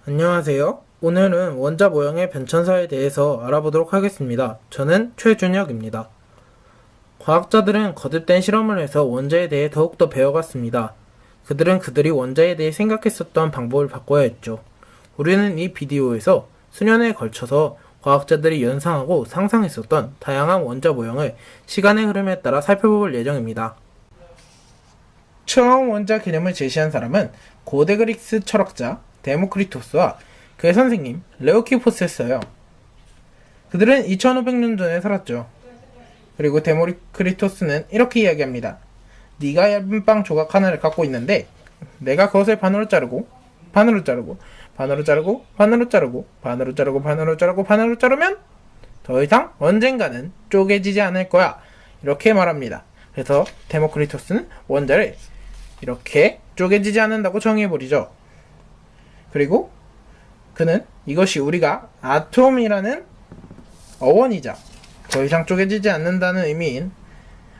안녕하세요. 오늘은 원자 모형의 변천사에 대해서 알아보도록 하겠습니다. 저는 최준혁입니다. 과학자들은 거듭된 실험을 해서 원자에 대해 더욱더 배워갔습니다. 그들은 그들이 원자에 대해 생각했었던 방법을 바꿔야 했죠. 우리는 이 비디오에서 수년에 걸쳐서 과학자들이 연상하고 상상했었던 다양한 원자 모형을 시간의 흐름에 따라 살펴볼 예정입니다. 처음 원자 개념을 제시한 사람은 고대 그리스 철학자 데모크리토스와 그의 선생님 레오키포스였어요. 그들은 2500년 전에 살았죠. 그리고 데모크리토스는 이렇게 이야기합니다. 네가 얇은 빵 조각 하나를 갖고 있는데 내가 그것을 반으로 자르고 반으로 자르고 반으로 자르고 반으로 자르고 반으로 자르고 반으로 자르고 반으로 자르면 더 이상 언젠가는 쪼개지지 않을 거야. 이렇게 말합니다. 그래서 데모크리토스는 원자를 이렇게 쪼개지지 않는다고 정의해버리죠. 그리고 그는 이것이 우리가 아톰이라는 어원이자 더 이상 쪼개지지 않는다는 의미인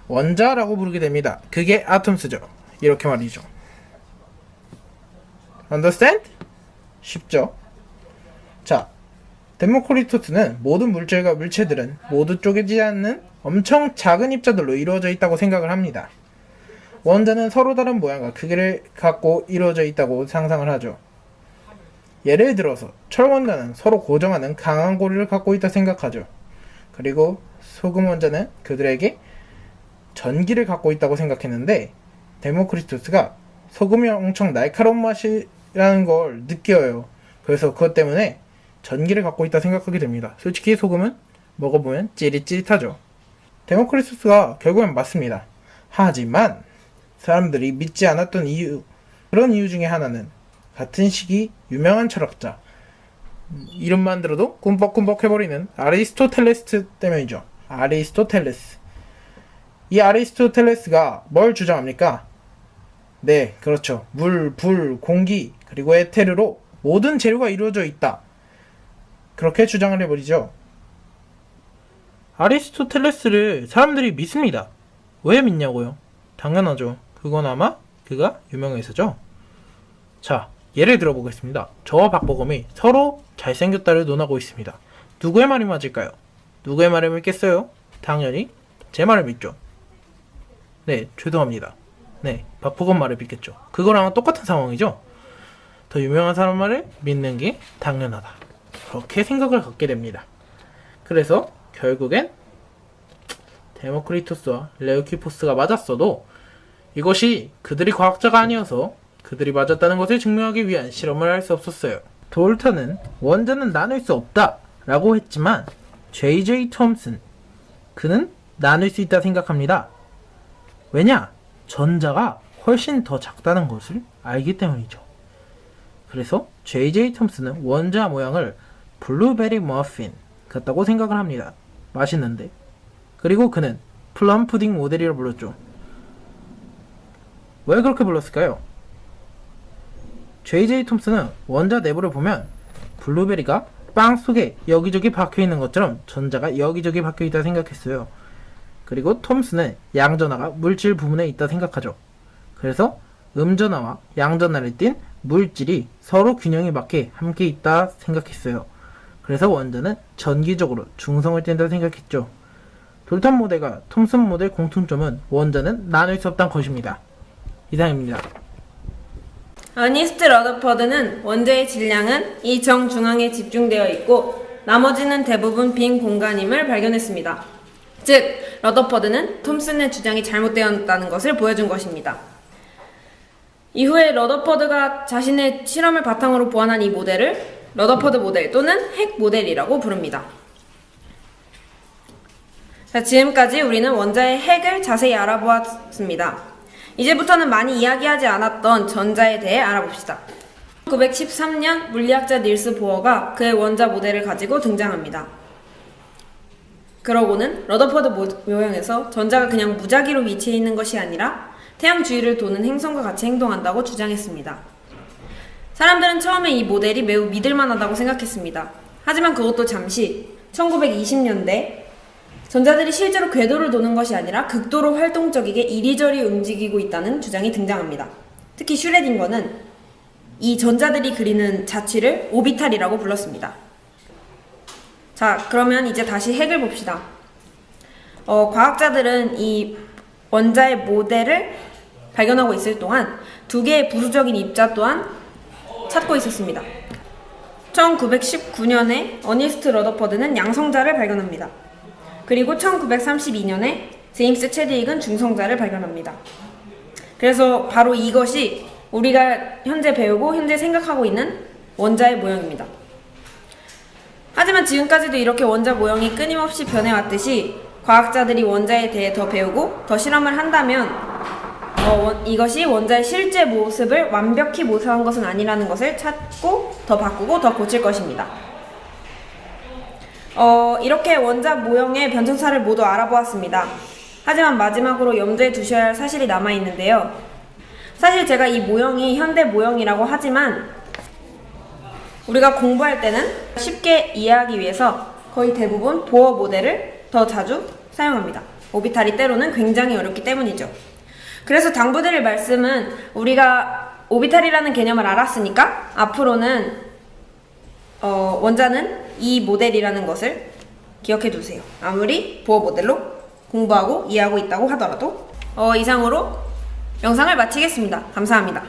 원자라고 부르게 됩니다. 그게 아톰스죠. 이렇게 말이죠. Understand? 쉽죠? 자, 데모크리토스는 모든 물질과 물체들은 모두 쪼개지지 않는 엄청 작은 입자들로 이루어져 있다고 생각을 합니다. 원자는 서로 다른 모양과 크기를 갖고 이루어져 있다고 상상을 하죠. 예를 들어서 철원자는 서로 고정하는 강한 고리를 갖고 있다 생각하죠. 그리고 소금 원자는 그들에게 전기를 갖고 있다고 생각했는데 데모크리토스가 소금이 엄청 날카로운 맛이라는 걸 느껴요. 그래서 그것 때문에 전기를 갖고 있다 생각하게 됩니다. 솔직히 소금은 먹어보면 찌릿찌릿하죠. 데모크리토스가 결국엔 맞습니다. 하지만 사람들이 믿지 않았던 이유, 그런 이유 중에 하나는 같은 시기 유명한 철학자, 이름만 들어도 꿈뻑꿈뻑 해버리는 아리스토텔레스 때문이죠. 아리스토텔레스. 이 아리스토텔레스가 뭘 주장합니까? 네, 그렇죠. 물, 불, 공기, 그리고 에테르로 모든 재료가 이루어져 있다. 그렇게 주장을 해버리죠. 아리스토텔레스를 사람들이 믿습니다. 왜 믿냐고요? 당연하죠. 그건 아마 그가 유명해서죠. 자, 예를 들어보겠습니다. 저와 박보검이 서로 잘생겼다를 논하고 있습니다. 누구의 말이 맞을까요? 누구의 말을 믿겠어요? 당연히 제 말을 믿죠. 네, 죄송합니다. 네, 박보검 말을 믿겠죠. 그거랑 똑같은 상황이죠. 더 유명한 사람 말을 믿는 게 당연하다. 그렇게 생각을 갖게 됩니다. 그래서 결국엔 데모크리토스와 레오키포스가 맞았어도 이것이 그들이 과학자가 아니어서 그들이 맞았다는 것을 증명하기 위한 실험을 할 수 없었어요. 돌턴은 원자는 나눌 수 없다 라고 했지만 J.J. 톰슨, 그는 나눌 수 있다 생각합니다. 왜냐? 전자가 훨씬 더 작다는 것을 알기 때문이죠. 그래서 J.J. 톰슨은 원자 모양을 블루베리 머핀 같다고 생각을 합니다. 맛있는데. 그리고 그는 플럼 푸딩 모델이라 불렀죠. 왜 그렇게 불렀을까요? J.J. 톰슨은 원자 내부를 보면 블루베리가 빵 속에 여기저기 박혀있는 것처럼 전자가 여기저기 박혀있다 생각했어요. 그리고 톰슨은 양전하가 물질 부분에 있다 생각하죠. 그래서 음전하와 양전하를 띤 물질이 서로 균형에 맞게 함께 있다 생각했어요. 그래서 원자는 전기적으로 중성을 띈다 생각했죠. 돌턴 모델과 톰슨 모델 공통점은 원자는 나눌 수 없다는 것입니다. 이상입니다. 어니스트 러더퍼드는 원자의 질량은 이 정중앙에 집중되어 있고 나머지는 대부분 빈 공간임을 발견했습니다. 즉, 러더퍼드는 톰슨의 주장이 잘못되었다는 것을 보여준 것입니다. 이후에 러더퍼드가 자신의 실험을 바탕으로 보완한 이 모델을 러더퍼드 모델 또는 핵 모델이라고 부릅니다. 자, 지금까지 우리는 원자의 핵을 자세히 알아보았습니다. 이제부터는 많이 이야기하지 않았던 전자에 대해 알아봅시다. 1913년 물리학자 닐스 보어가 그의 원자 모델을 가지고 등장합니다. 그러고는 러더퍼드 모형에서 전자가 그냥 무작위로 위치해 있는 것이 아니라 태양 주위를 도는 행성과 같이 행동한다고 주장했습니다. 사람들은 처음에 이 모델이 매우 믿을만하다고 생각했습니다. 하지만 그것도 잠시 1920년대 전자들이 실제로 궤도를 도는 것이 아니라 극도로 활동적이게 이리저리 움직이고 있다는 주장이 등장합니다. 특히 슈레딩거는 이 전자들이 그리는 자취를 오비탈이라고 불렀습니다. 자, 그러면 이제 다시 핵을 봅시다. 과학자들은 이 원자의 모델을 발견하고 있을 동안 두 개의 부수적인 입자 또한 찾고 있었습니다. 1919년에 어니스트 러더퍼드는 양성자를 발견합니다. 그리고 1932년에 제임스 체드윅은 중성자를 발견합니다. 그래서 바로 이것이 우리가 현재 배우고 현재 생각하고 있는 원자의 모형입니다. 하지만 지금까지도 이렇게 원자 모형이 끊임없이 변해왔듯이 과학자들이 원자에 대해 더 배우고 더 실험을 한다면 이것이 원자의 실제 모습을 완벽히 모사한 것은 아니라는 것을 찾고 더 바꾸고 더 고칠 것입니다. 이렇게 원자 모형의 변천사를 모두 알아보았습니다. 하지만 마지막으로 염두에 두셔야 할 사실이 남아있는데요. 사실 제가 이 모형이 현대 모형이라고 하지만 우리가 공부할 때는 쉽게 이해하기 위해서 거의 대부분 보어 모델을 더 자주 사용합니다. 오비탈이 때로는 굉장히 어렵기 때문이죠. 그래서 당부드릴 말씀은 우리가 오비탈이라는 개념을 알았으니까 앞으로는 원자는 이 모델이라는 것을 기억해 두세요. 아무리 보어 모델로 공부하고 이해하고 있다고 하더라도 이상으로 영상을 마치겠습니다. 감사합니다.